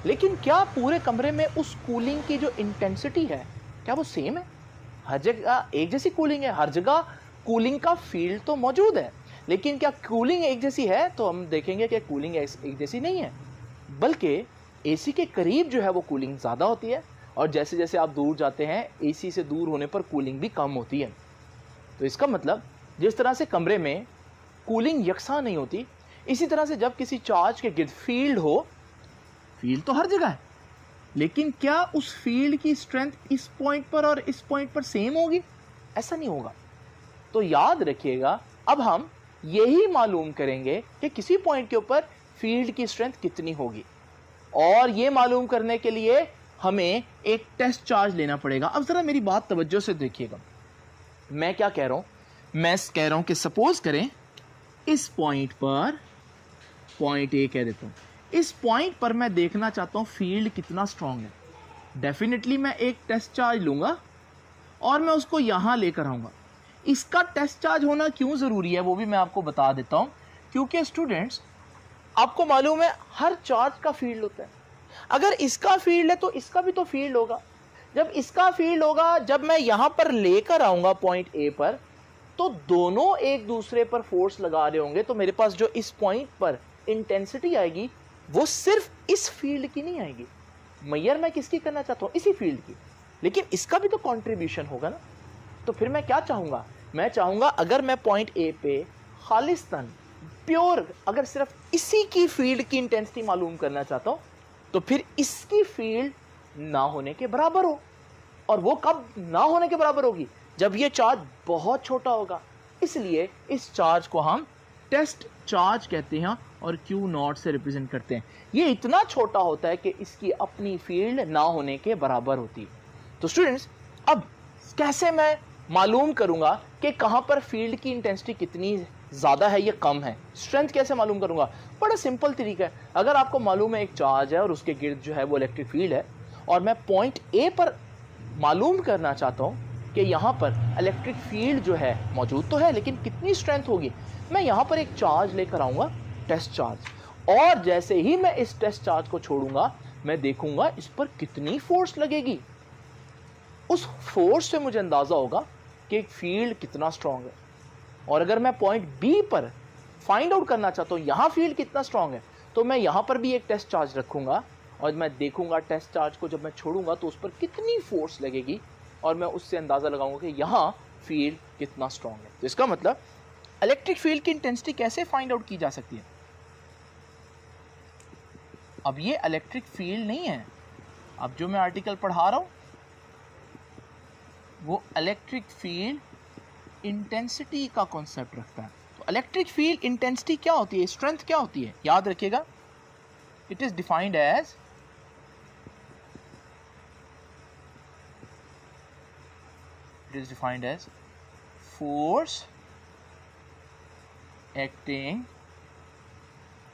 लेकिन क्या पूरे कमरे में उस कूलिंग की जो इंटेंसिटी है क्या वो सेम है? हर जगह एक जैसी कूलिंग है? हर जगह कूलिंग का फील्ड तो मौजूद है, लेकिन क्या कूलिंग एक जैसी है? तो हम देखेंगे कि कूलिंग एक जैसी नहीं है, बल्कि एसी के करीब जो है वो कूलिंग ज़्यादा होती है, और जैसे जैसे आप दूर जाते हैं एसी से दूर होने पर कूलिंग भी कम होती है। तो इसका मतलब जिस तरह से कमरे में कूलिंग यकसा नहीं होती, इसी तरह से जब किसी चार्ज के गिर्द फील्ड हो, फील्ड तो हर जगह है, लेकिन क्या उस फील्ड की स्ट्रेंथ इस पॉइंट पर और इस पॉइंट पर सेम होगी? ऐसा नहीं होगा। तो याद रखिएगा, अब हम यही मालूम करेंगे कि किसी पॉइंट के ऊपर फील्ड की स्ट्रेंथ कितनी होगी, और ये मालूम करने के लिए हमें एक टेस्ट चार्ज लेना पड़ेगा। अब ज़रा मेरी बात तवज्जो से देखिएगा, मैं क्या कह रहा हूँ। मैं कह रहा हूँ कि सपोज करें इस पॉइंट पर, पॉइंट ए कह देता हूँ, इस पॉइंट पर मैं देखना चाहता हूँ फील्ड कितना स्ट्रांग है। डेफिनेटली मैं एक टेस्ट चार्ज लूँगा और मैं उसको यहाँ लेकर आऊँगा। इसका टेस्ट चार्ज होना क्यों ज़रूरी है वो भी मैं आपको बता देता हूँ, क्योंकि स्टूडेंट्स आपको मालूम है हर चार्ज का फील्ड होता है। अगर इसका फील्ड है तो इसका भी तो फील्ड होगा। जब इसका फील्ड होगा, जब मैं यहाँ पर लेकर आऊँगा पॉइंट ए पर, तो दोनों एक दूसरे पर फोर्स लगा रहे होंगे, तो मेरे पास जो इस पॉइंट पर इंटेंसिटी आएगी वो सिर्फ इस फील्ड की नहीं आएगी। मैयर मैं किसकी करना चाहता हूँ? इसी फील्ड की, लेकिन इसका भी तो कंट्रीब्यूशन होगा ना। तो फिर मैं क्या चाहूँगा? मैं चाहूँगा अगर मैं पॉइंट ए पे खालिस्तान प्योर अगर सिर्फ इसी की फील्ड की इंटेंसिटी मालूम करना चाहता हूँ, तो फिर इसकी फील्ड ना होने के बराबर हो। और वो कब ना होने के बराबर होगी? जब ये चार्ज बहुत छोटा होगा। इसलिए इस चार्ज को हम टेस्ट चार्ज कहते हैं और Q0 से रिप्रेजेंट करते हैं। ये इतना छोटा होता है कि इसकी अपनी फील्ड ना होने के बराबर होती है। तो स्टूडेंट्स, अब कैसे मैं मालूम करूंगा कि कहां पर फील्ड की इंटेंसिटी कितनी ज़्यादा है या कम है? स्ट्रेंथ कैसे मालूम करूंगा? बड़ा सिंपल तरीका है। अगर आपको मालूम है एक चार्ज है और उसके गिर्द जो है वो इलेक्ट्रिक फील्ड है, और मैं पॉइंट ए पर मालूम करना चाहता हूँ कि यहाँ पर इलेक्ट्रिक फील्ड जो है मौजूद तो है, लेकिन कितनी स्ट्रेंथ होगी, मैं यहाँ पर एक चार्ज लेकर आऊँगा, टेस्ट चार्ज, और जैसे ही मैं इस टेस्ट चार्ज को छोड़ूंगा, मैं देखूंगा इस पर कितनी फोर्स लगेगी। उस फोर्स से मुझे अंदाज़ा होगा कि फील्ड कितना स्ट्रांग है। और अगर मैं पॉइंट बी पर फाइंड आउट करना चाहता हूँ यहाँ फील्ड कितना स्ट्रांग है, तो मैं यहाँ पर भी एक टेस्ट चार्ज रखूँगा और मैं देखूँगा टेस्ट चार्ज को जब मैं छोड़ूंगा तो उस पर कितनी फोर्स लगेगी, और मैं उससे अंदाज़ा लगाऊंगा कि यहाँ फील्ड कितना स्ट्रांग है। तो इसका मतलब इलेक्ट्रिक फील्ड की इंटेंसिटी कैसे फाइंड आउट की जा सकती है? अब ये इलेक्ट्रिक फील्ड नहीं है, अब जो मैं आर्टिकल पढ़ा रहा हूँ वो इलेक्ट्रिक फील्ड इंटेंसिटी का कॉन्सेप्ट रखता है। तो इलेक्ट्रिक फील्ड इंटेंसिटी क्या होती है, स्ट्रेंथ क्या होती है? याद रखिएगा, it is defined as force acting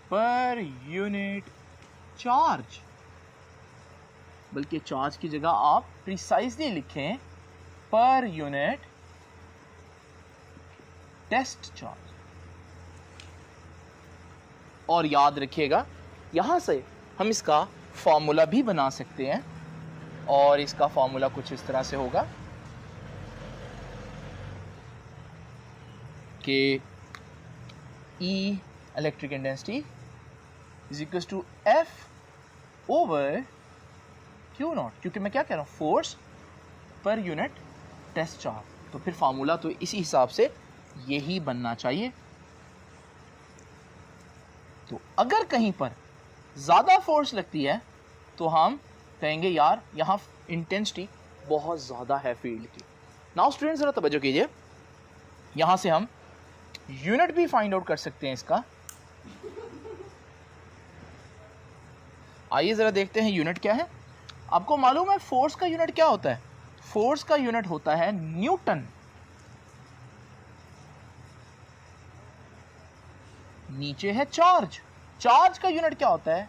per unit charge। बल्कि चार्ज की जगह आप प्रिसाइजली लिखें पर यूनिट टेस्ट चार्ज। और याद रखिएगा, यहां से हम इसका फॉर्मूला भी बना सकते हैं, और इसका फॉर्मूला कुछ इस तरह से होगा कि E electric intensity is equal to F over Q0, क्योंकि मैं क्या कह रहा हूँ, force per unit test charge. तो फिर फार्मूला तो इसी हिसाब से यही बनना चाहिए। तो अगर कहीं पर ज़्यादा फोर्स लगती है तो हम कहेंगे यार यहाँ इंटेंसिटी बहुत ज़्यादा है फील्ड की। नाउ स्टूडेंट्स ज़रा तवज्जो कीजिए, यहाँ से हम यूनिट भी फाइंड आउट कर सकते हैं इसका। आइए ज़रा देखते हैं यूनिट क्या है। आपको मालूम है फोर्स का यूनिट क्या होता है? फोर्स का यूनिट होता है न्यूटन। नीचे है चार्ज, चार्ज का यूनिट क्या होता है?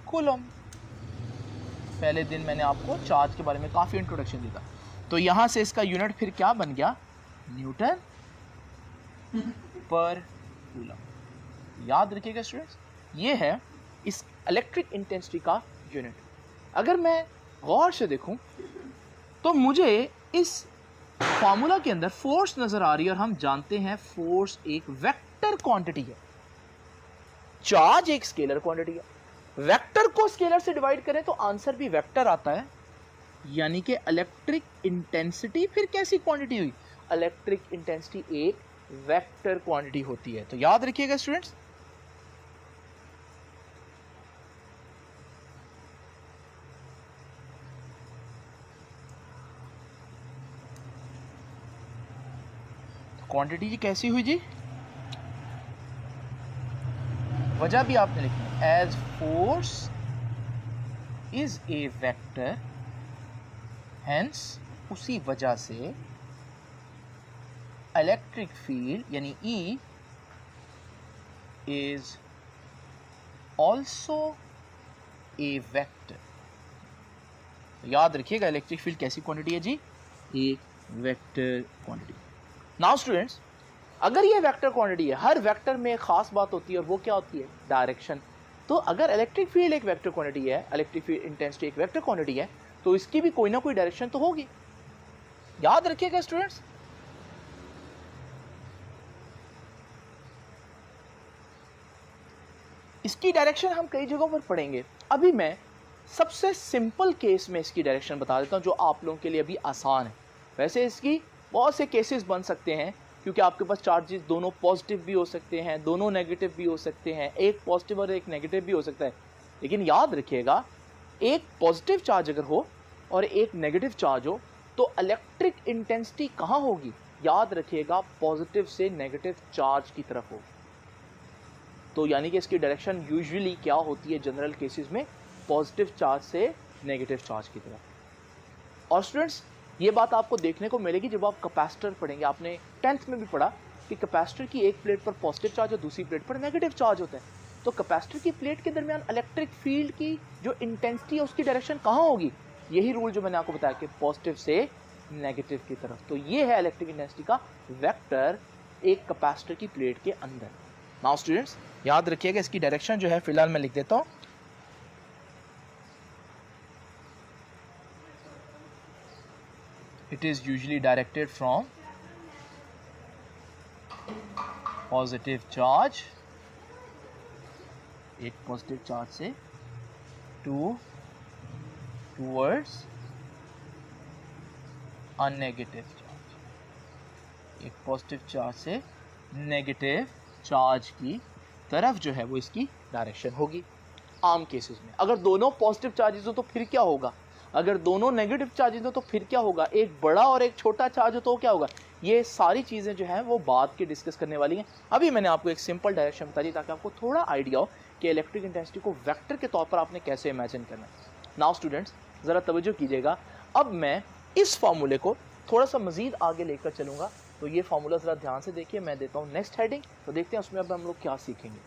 कूलम। पहले दिन मैंने आपको चार्ज के बारे में काफ़ी इंट्रोडक्शन दिया था। तो यहाँ से इसका यूनिट फिर क्या बन गया, न्यूटन पर कूलम। याद रखिएगा स्टूडेंट्स, ये है इस इलेक्ट्रिक इंटेंसिटी का यूनिट। अगर मैं गौर से देखूं तो मुझे इस फार्मूला के अंदर फोर्स नजर आ रही है, और हम जानते हैं फोर्स एक वेक्टर क्वांटिटी है, चार्ज एक स्केलर क्वांटिटी है। वेक्टर को स्केलर से डिवाइड करें तो आंसर भी वेक्टर आता है, यानी कि इलेक्ट्रिक इंटेंसिटी फिर कैसी क्वांटिटी हुई, इलेक्ट्रिक इंटेंसिटी एक वेक्टर क्वांटिटी होती है। तो याद रखिएगा स्टूडेंट्स, क्वांटिटी जी कैसी हुई जी, वजह भी आपने लिखनी है, as force is a vector, hence उसी वजह से इलेक्ट्रिक फील्ड यानी E is also a vector. याद रखिएगा इलेक्ट्रिक फील्ड कैसी क्वांटिटी है जी, एक वेक्टर क्वांटिटी। नाउ स्टूडेंट्स, अगर ये वेक्टर क्वांटिटी है, हर वेक्टर में एक खास बात होती है, और वो क्या होती है, डायरेक्शन। तो अगर इलेक्ट्रिक फील्ड एक वेक्टर क्वांटिटी है, इलेक्ट्रिक फील्ड इंटेंसिटी एक वेक्टर क्वांटिटी है, तो इसकी भी कोई ना कोई डायरेक्शन तो होगी। याद रखिएगा स्टूडेंट्स, इसकी डायरेक्शन हम कई जगहों पर पढ़ेंगे। अभी मैं सबसे सिंपल केस में इसकी डायरेक्शन बता देता हूं, जो आप लोगों के लिए अभी आसान है। वैसे इसकी बहुत से केसेस बन सकते हैं, क्योंकि आपके पास चार्जेस दोनों पॉजिटिव भी हो सकते हैं, दोनों नेगेटिव भी हो सकते हैं, एक पॉजिटिव और एक नेगेटिव भी हो सकता है। लेकिन याद रखिएगा, एक पॉजिटिव चार्ज अगर हो और एक नेगेटिव चार्ज हो तो इलेक्ट्रिक इंटेंसिटी कहाँ होगी, याद रखिएगा पॉजिटिव से नेगेटिव चार्ज की तरफ होगी। तो यानी कि इसकी डायरेक्शन यूजुअली क्या होती है जनरल केसेस में, पॉजिटिव चार्ज से नेगेटिव चार्ज की तरफ। और स्टूडेंट्स, ये बात आपको देखने को मिलेगी जब आप कैपेसिटर पढ़ेंगे। आपने 10th में भी पढ़ा कि कैपेसिटर की एक प्लेट पर पॉजिटिव चार्ज और दूसरी प्लेट पर नेगेटिव चार्ज होता है। तो कैपेसिटर की प्लेट के दरमियान इलेक्ट्रिक फील्ड की जो इंटेंसिटी है उसकी डायरेक्शन कहाँ होगी, यही रूल जो मैंने आपको बताया कि पॉजिटिव से नेगेटिव की तरफ। तो ये है इलेक्ट्रिक इंटेंसिटी का वेक्टर एक कैपेसिटर की प्लेट के अंदर। नाउ स्टूडेंट्स, याद रखिएगा इसकी डायरेक्शन जो है फिलहाल मैं लिख देता हूँ। It is usually directed from positive charge, एक पॉजिटिव चार्ज से towards a negative चार्ज, एक पॉजिटिव चार्ज से नेगेटिव चार्ज की तरफ जो है वो इसकी डायरेक्शन होगी। आम केसेस में अगर दोनों पॉजिटिव चार्जेस हो तो फिर क्या होगा, अगर दोनों नेगेटिव चार्जेस हो तो फिर क्या होगा, एक बड़ा और एक छोटा चार्ज हो तो क्या होगा। ये सारी चीज़ें जो हैं वो बाद के डिस्कस करने वाली हैं। अभी मैंने आपको एक सिंपल डायरेक्शन बता दी ताकि आपको थोड़ा आइडिया हो कि इलेक्ट्रिक इंटेंसिटी को वेक्टर के तौर पर आपने कैसे इमेजिन करना है। नाउ स्टूडेंट्स, ज़रा तवज्जो कीजिएगा, अब मैं इस फार्मूले को थोड़ा सा मज़ीद आगे लेकर चलूँगा। तो ये फार्मूला ज़रा ध्यान से देखिए, मैं देता हूँ नेक्स्ट हेडिंग, तो देखते हैं उसमें अब हम लोग क्या सीखेंगे।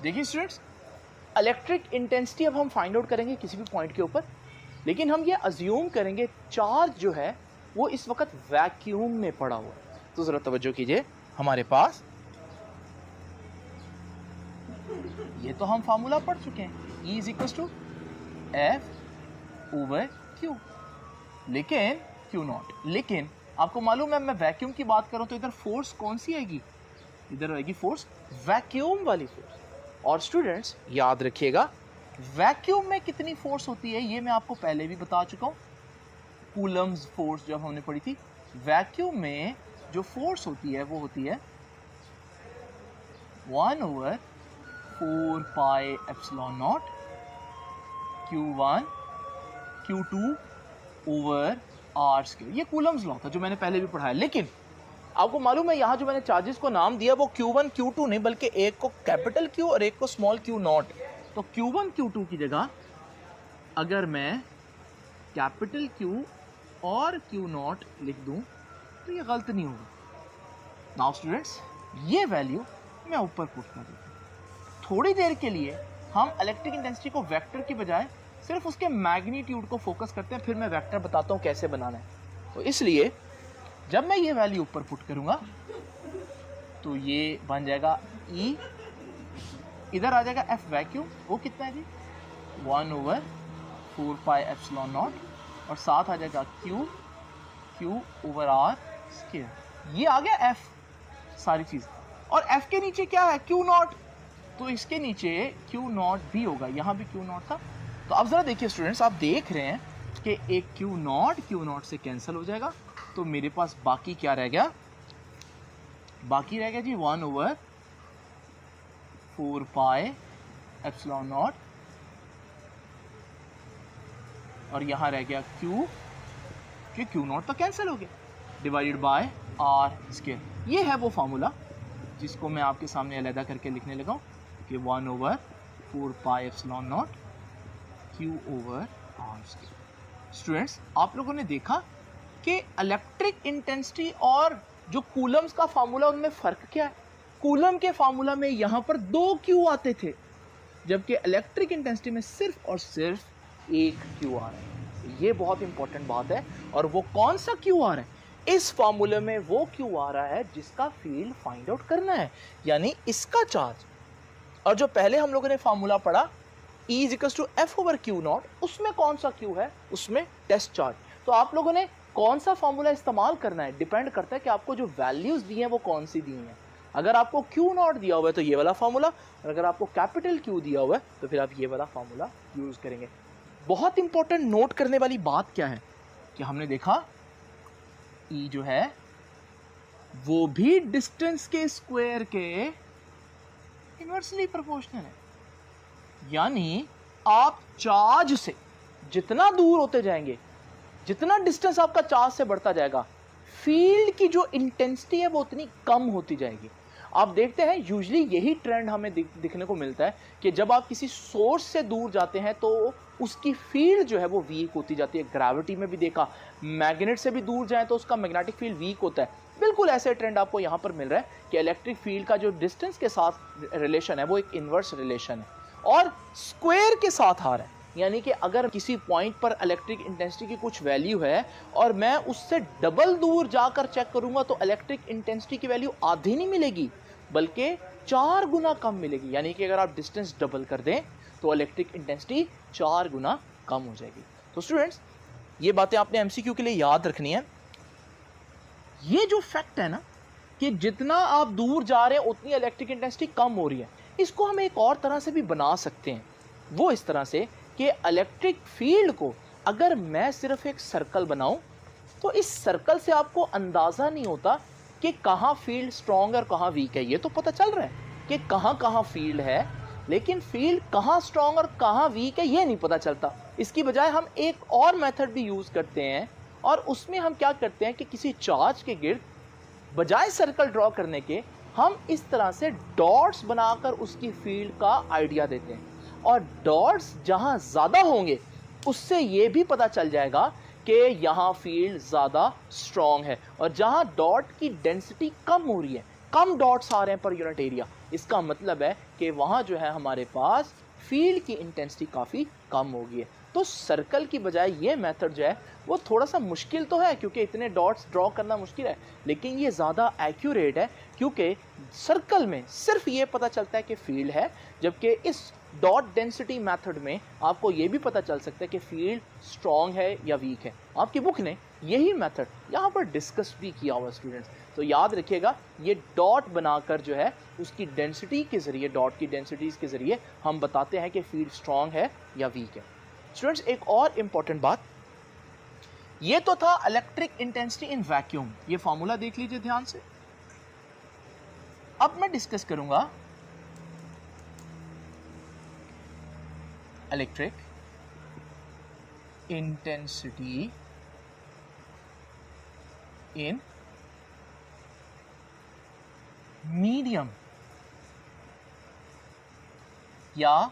देखिए स्टूडेंट्स, इलेक्ट्रिक इंटेंसिटी अब हम फाइंड आउट करेंगे किसी भी पॉइंट के ऊपर, लेकिन हम ये अज्यूम करेंगे चार्ज जो है वो इस वक्त वैक्यूम में पड़ा हुआ है। तो ज़रा तवज्जो कीजिए, हमारे पास ये तो हम फार्मूला पढ़ चुके हैं, E = F/Q, लेकिन Q0। लेकिन आपको मालूम है मैं वैक्यूम की बात करूं तो इधर फोर्स कौन सी आएगी, इधर आएगी फोर्स वैक्यूम वाली फोर्स। और स्टूडेंट्स याद रखिएगा, वैक्यूम में कितनी फोर्स होती है ये मैं आपको पहले भी बता चुका हूँ, कूलम्स फोर्स जब हमने पढ़ी थी। वैक्यूम में जो फोर्स होती है वो होती है 1/4πε0 Q1 Q2/r²। ये कूलम्स लॉ था जो मैंने पहले भी पढ़ा है। लेकिन आपको मालूम है यहाँ जो मैंने चार्जेस को नाम दिया वो Q1 Q2 नहीं, बल्कि एक को कैपिटल Q और एक को स्मॉल Q नॉट। तो Q1 Q2 की जगह अगर मैं कैपिटल Q और Q नॉट लिख दूं तो ये गलत नहीं होगा। नाउ स्टूडेंट्स, ये वैल्यू मैं ऊपर पुट कर देता हूँ। थोड़ी देर के लिए हम इलेक्ट्रिक इंटेंसिटी को वेक्टर की बजाय सिर्फ उसके मैग्नीट्यूड को फोकस करते हैं, फिर मैं वेक्टर बताता हूँ कैसे बनाना है। तो इसलिए जब मैं ये वैल्यू ऊपर पुट करूंगा तो ये बन जाएगा E, इधर आ जाएगा F वैक्यूम, वो कितना है जी 1/4 पाई एप्सिलॉन नॉट, और साथ आ जाएगा Q/R स्क्वायर। ये आ गया F सारी चीज, और F के नीचे क्या है Q नॉट, तो इसके नीचे Q नॉट भी होगा, यहाँ भी Q नॉट था। तो अब जरा देखिए स्टूडेंट्स, आप देख रहे हैं कि एक Q नॉट से कैंसिल हो जाएगा, तो मेरे पास बाकी क्या रह गया, बाकी रह गया जी 1/4 पाई एप्सिलॉन नॉट, और यहां रह गया Q, कि Q नॉट तो कैंसिल हो गया, डिवाइडेड बाय R स्क्वायर। ये है वो फार्मूला जिसको मैं आपके सामने अलग करके लिखने लगा हूं कि 1/4 pi epsilon not Q/R square. Students, आप लोगों ने देखा कि इलेक्ट्रिक इंटेंसिटी और जो कूलम्स का फार्मूला, उनमें फर्क क्या है। कूलम के फार्मूला में यहां पर 2 Q आते थे, जबकि इलेक्ट्रिक इंटेंसिटी में सिर्फ और सिर्फ एक Q आ रहा है। ये बहुत इंपॉर्टेंट बात है। और वो कौन सा Q आ रहा है, इस फार्मूले में वो Q आ रहा है जिसका फील्ड फाइंड आउट करना है, यानी इसका चार्ज। और जो पहले हम लोगों ने फार्मूला पढ़ा E = F/Q नॉट, उसमें कौन सा Q है, उसमें टेस्ट चार्ज। तो आप लोगों ने कौन सा फार्मूला इस्तेमाल करना है, डिपेंड करता है कि आपको जो वैल्यूज दी हैं वो कौन सी दी हैं। अगर आपको Q नॉट दिया हुआ है तो ये वाला फार्मूला, और अगर आपको कैपिटल Q दिया हुआ है तो फिर आप ये वाला फार्मूला यूज करेंगे। बहुत इंपॉर्टेंट नोट करने वाली बात क्या है कि हमने देखा E जो है वो भी डिस्टेंस के स्क्वायर के इनवर्सली प्रोपोर्शनल है, यानी आप चार्ज से जितना दूर होते जाएंगे, जितना डिस्टेंस आपका चार्ज से बढ़ता जाएगा, फील्ड की जो इंटेंसिटी है वो उतनी कम होती जाएगी। आप देखते हैं यूजुअली यही ट्रेंड हमें दिखने को मिलता है कि जब आप किसी सोर्स से दूर जाते हैं तो उसकी फील्ड जो है वो वीक होती जाती है। ग्रेविटी में भी देखा, मैग्नेट से भी दूर जाए तो उसका मैग्नेटिक फील्ड वीक होता है। बिल्कुल ऐसे ट्रेंड आपको यहाँ पर मिल रहा है कि इलेक्ट्रिक फील्ड का जो डिस्टेंस के साथ रिलेशन है वो एक इनवर्स रिलेशन है और स्क्वायर के साथ आ रहा है। यानी कि अगर किसी पॉइंट पर इलेक्ट्रिक इंटेंसिटी की कुछ वैल्यू है और मैं उससे डबल दूर जाकर चेक करूंगा तो इलेक्ट्रिक इंटेंसिटी की वैल्यू आधी नहीं मिलेगी बल्कि 4 गुना कम मिलेगी। यानी कि अगर आप डिस्टेंस डबल कर दें तो इलेक्ट्रिक इंटेंसिटी 4 गुना कम हो जाएगी। तो स्टूडेंट्स, ये बातें आपने एमसीक्यू के लिए याद रखनी है। ये जो फैक्ट है ना कि जितना आप दूर जा रहे हैं उतनी इलेक्ट्रिक इंटेंसिटी कम हो रही है, इसको हम एक और तरह से भी बना सकते हैं। वो इस तरह से कि इलेक्ट्रिक फील्ड को अगर मैं सिर्फ एक सर्कल बनाऊं तो इस सर्कल से आपको अंदाज़ा नहीं होता कि कहाँ फील्ड स्ट्रॉन्ग और कहाँ वीक है। ये तो पता चल रहा है कि कहाँ कहाँ फील्ड है, लेकिन फील्ड कहाँ स्ट्रॉन्ग और कहाँ वीक है ये नहीं पता चलता। इसकी बजाय हम एक और मेथड भी यूज़ करते हैं और उसमें हम क्या करते हैं कि किसी चार्ज के गिर्द बजाय सर्कल ड्रॉ करने के हम इस तरह से डॉट्स बनाकर उसकी फील्ड का आइडिया देते हैं। और डॉट्स जहां ज्यादा होंगे उससे ये भी पता चल जाएगा कि यहाँ फील्ड ज़्यादा स्ट्रॉन्ग है, और जहाँ डॉट की डेंसिटी कम हो रही है, कम डॉट्स आ रहे हैं पर यूनिट एरिया, इसका मतलब है कि वहाँ जो है हमारे पास फील्ड की इंटेंसिटी काफ़ी कम हो गई है। तो सर्कल की बजाय ये मेथड जो है वो थोड़ा सा मुश्किल तो है क्योंकि इतने डॉट्स ड्रॉ करना मुश्किल है, लेकिन ये ज़्यादा एक्यूरेट है क्योंकि सर्कल में सिर्फ ये पता चलता है कि फील्ड है, जबकि इस डॉट डेंसिटी मेथड में आपको ये भी पता चल सकता है कि फील्ड स्ट्रॉन्ग है या वीक है। आपकी बुक ने यही मेथड यहाँ पर डिस्कस भी किया हुआ स्टूडेंट्स। तो याद रखिएगा, ये डॉट बनाकर जो है उसकी डेंसिटी के ज़रिए, डॉट की डेंसिटीज़ के ज़रिए हम बताते हैं कि फील्ड स्ट्रॉन्ग है या वीक है। स्टूडेंट्स, एक और इम्पॉर्टेंट बात, ये तो था इलेक्ट्रिक इंटेंसिटी इन वैक्यूम, ये फॉर्मूला देख लीजिए ध्यान से। अब मैं डिस्कस करूंगा इलेक्ट्रिक इंटेंसिटी इन मीडियम या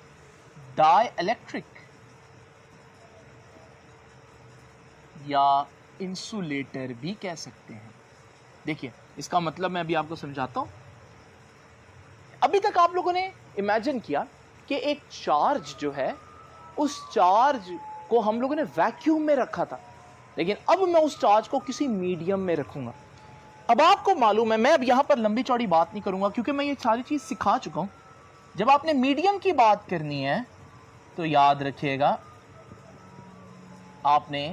डाइइलेक्ट्रिक या इंसुलेटर भी कह सकते हैं। देखिए इसका मतलब मैं अभी आपको समझाता हूं। अभी तक आप लोगों ने इमेजिन किया कि एक चार्ज जो है, उस चार्ज को हम लोगों ने वैक्यूम में रखा था, लेकिन अब मैं उस चार्ज को किसी मीडियम में रखूंगा। अब आपको मालूम है, मैं अब यहां पर लंबी चौड़ी बात नहीं करूंगा क्योंकि मैं ये सारी चीज सिखा चुका हूं। जब आपने मीडियम की बात करनी है तो याद रखिएगा आपने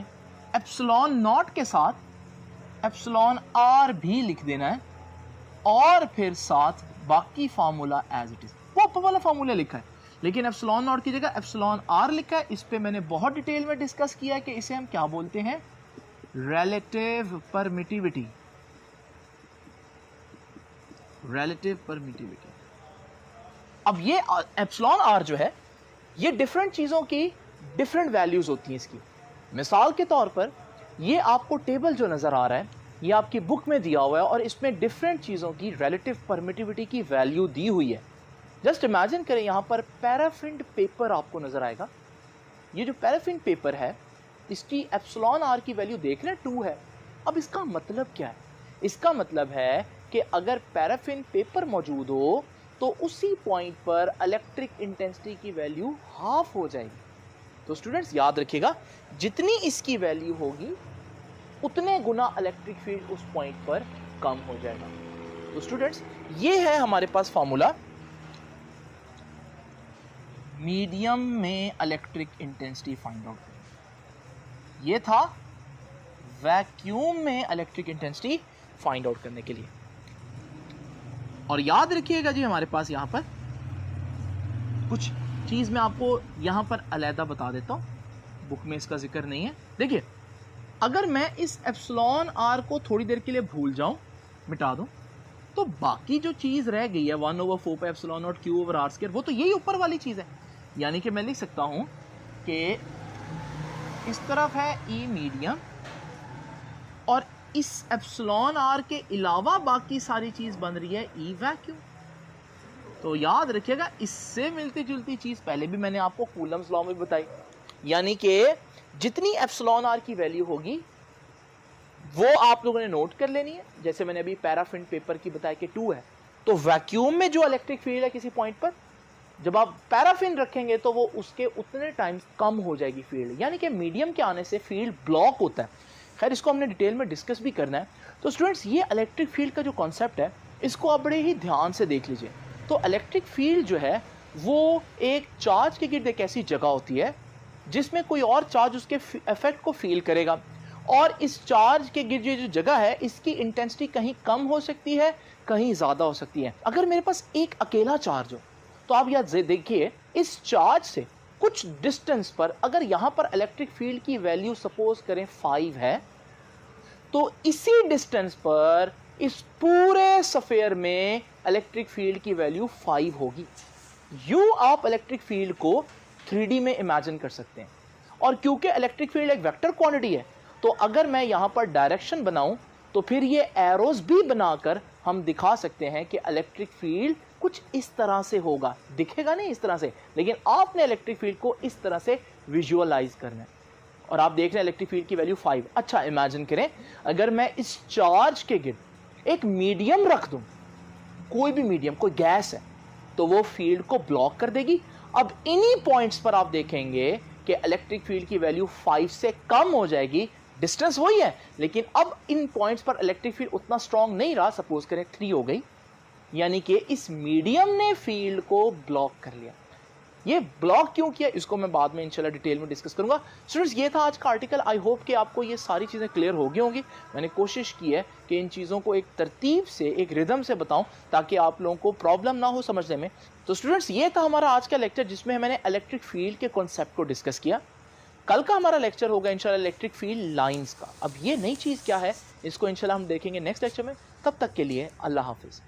एप्सिलॉन नॉट के साथ एप्सिलॉन आर भी लिख देना है और फिर साथ बाकी फार्मूला एज इट इज, वो ऊपर वाला फार्मूला लिखा है, लेकिन एप्सिलॉन नॉट की जगह एप्सिलॉन आर लिखा है। इस पे मैंने बहुत डिटेल में डिस्कस किया है कि इसे हम क्या बोलते हैं, रिलेटिव परमिटिविटी। Relative permittivity. अब ये एप्सिलॉन आर जो है, ये डिफरेंट चीजों की डिफरेंट वैल्यूज होती हैं इसकी। मिसाल के तौर पर ये आपको टेबल जो नजर आ रहा है, ये आपकी बुक में दिया हुआ है और इसमें डिफरेंट चीजों की रिलेटिव परमिटिविटी की वैल्यू दी हुई है। जस्ट इमेजिन करें, यहां पर पैराफिन पेपर आपको नजर आएगा। ये जो पैराफिन पेपर है, इसकी एप्सिलॉन आर की वैल्यू देख रहे हैं 2 है। अब इसका मतलब क्या है? इसका मतलब है कि अगर पैराफिन पेपर मौजूद हो तो उसी पॉइंट पर इलेक्ट्रिक इंटेंसिटी की वैल्यू हाफ हो जाएगी। तो स्टूडेंट्स याद रखिएगा, जितनी इसकी वैल्यू होगी उतने गुना इलेक्ट्रिक फील्ड उस पॉइंट पर कम हो जाएगा। तो स्टूडेंट्स ये है हमारे पास फॉर्मूला मीडियम में इलेक्ट्रिक इंटेंसिटी फाइंड आउट करने। ये था वैक्यूम में इलेक्ट्रिक इंटेंसिटी फाइंड आउट करने के लिए। और याद रखिएगा जी, हमारे पास यहां पर कुछ चीज मैं आपको यहां पर अलहदा बता देता हूं, बुक में इसका जिक्र नहीं है। देखिए, अगर मैं इस एप्सिलॉन आर को थोड़ी देर के लिए भूल जाऊं, मिटा दूं, तो बाकी जो चीज रह गई है 1/4 pi epsilon naught q over r square, वो तो यही ऊपर वाली चीज है। यानी कि मैं लिख सकता हूं कि इस तरफ है ई मीडियम और इस एप्सिलॉन आर के अलावा बाकी सारी चीज बन रही है ई वैक्यूम। तो याद रखिएगा, इससे मिलती जुलती चीज पहले भी मैंने आपको कूलम्स लॉ में बताई, यानी कि जितनी एप्सिलॉन आर की वैल्यू होगी वो आप लोगों ने नोट कर लेनी है। जैसे मैंने अभी पैराफिन पेपर की बताया कि 2 है, तो वैक्यूम में जो इलेक्ट्रिक फील्ड है किसी पॉइंट पर, जब आप पैराफिन रखेंगे तो वो उसके उतने टाइम्स कम हो जाएगी फील्ड, यानी कि मीडियम के आने से फील्ड ब्लॉक होता है। खैर, इसको हमने डिटेल में डिस्कस भी करना है। तो स्टूडेंट्स, ये इलेक्ट्रिक फील्ड का जो कॉन्सेप्ट है, इसको आप बड़े ही ध्यान से देख लीजिए। तो इलेक्ट्रिक फील्ड जो है वो एक चार्ज के गिर्द एक ऐसी जगह होती है जिसमें कोई और चार्ज उसके इफेक्ट को फील करेगा, और इस चार्ज के गिर्द जो जगह है, इसकी इंटेंसिटी कहीं कम हो सकती है, कहीं ज़्यादा हो सकती है। अगर मेरे पास एक अकेला चार्ज हो तो आप याद देखिए, इस चार्ज से कुछ डिस्टेंस पर अगर यहाँ पर इलेक्ट्रिक फील्ड की वैल्यू सपोज करें 5 है, तो इसी डिस्टेंस पर इस पूरे सफेयर में इलेक्ट्रिक फील्ड की वैल्यू 5 होगी। यूं आप इलेक्ट्रिक फील्ड को 3D में इमेजिन कर सकते हैं। और क्योंकि इलेक्ट्रिक फील्ड एक वेक्टर क्वांटिटी है, तो अगर मैं यहां पर डायरेक्शन बनाऊं तो फिर ये एरोज भी बनाकर हम दिखा सकते हैं कि इलेक्ट्रिक फील्ड कुछ इस तरह से होगा। दिखेगा नहीं इस तरह से, लेकिन आपने इलेक्ट्रिक फील्ड को इस तरह से विजुअलाइज करना है। और आप देख रहे हैं इलेक्ट्रिक फील्ड की वैल्यू 5। अच्छा, इमेजिन करें अगर मैं इस चार्ज के गिर्द एक मीडियम रख दूं, कोई भी मीडियम, कोई गैस है, तो वो फील्ड को ब्लॉक कर देगी। अब इन्हीं पॉइंट्स पर आप देखेंगे कि इलेक्ट्रिक फील्ड की वैल्यू 5 से कम हो जाएगी। डिस्टेंस वही है, लेकिन अब इन पॉइंट्स पर इलेक्ट्रिक फील्ड उतना स्ट्रांग नहीं रहा। सपोज करें 3 हो गई, यानी कि इस मीडियम ने फील्ड को ब्लॉक कर लिया। ये ब्लॉक क्यों किया, इसको मैं बाद में इंशाल्लाह डिटेल में डिस्कस करूंगा। स्टूडेंट्स, ये था आज का आर्टिकल। आई होप कि आपको ये सारी चीज़ें क्लियर हो गई होंगी। मैंने कोशिश की है कि इन चीज़ों को एक तरतीब से, एक रिदम से बताऊं, ताकि आप लोगों को प्रॉब्लम ना हो समझने में। तो स्टूडेंट्स, ये था हमारा आज का लेक्चर, जिसमें मैंने इलेक्ट्रिक फील्ड के कॉन्सेप्ट को डिस्कस किया। कल का हमारा लेक्चर होगा इंशाल्लाह इलेक्ट्रिक फील्ड लाइंस का। अब ये नई चीज़ क्या है, इसको इंशाल्लाह हम देखेंगे नेक्स्ट लेक्चर में। तब तक के लिए अल्लाह हाफिज़।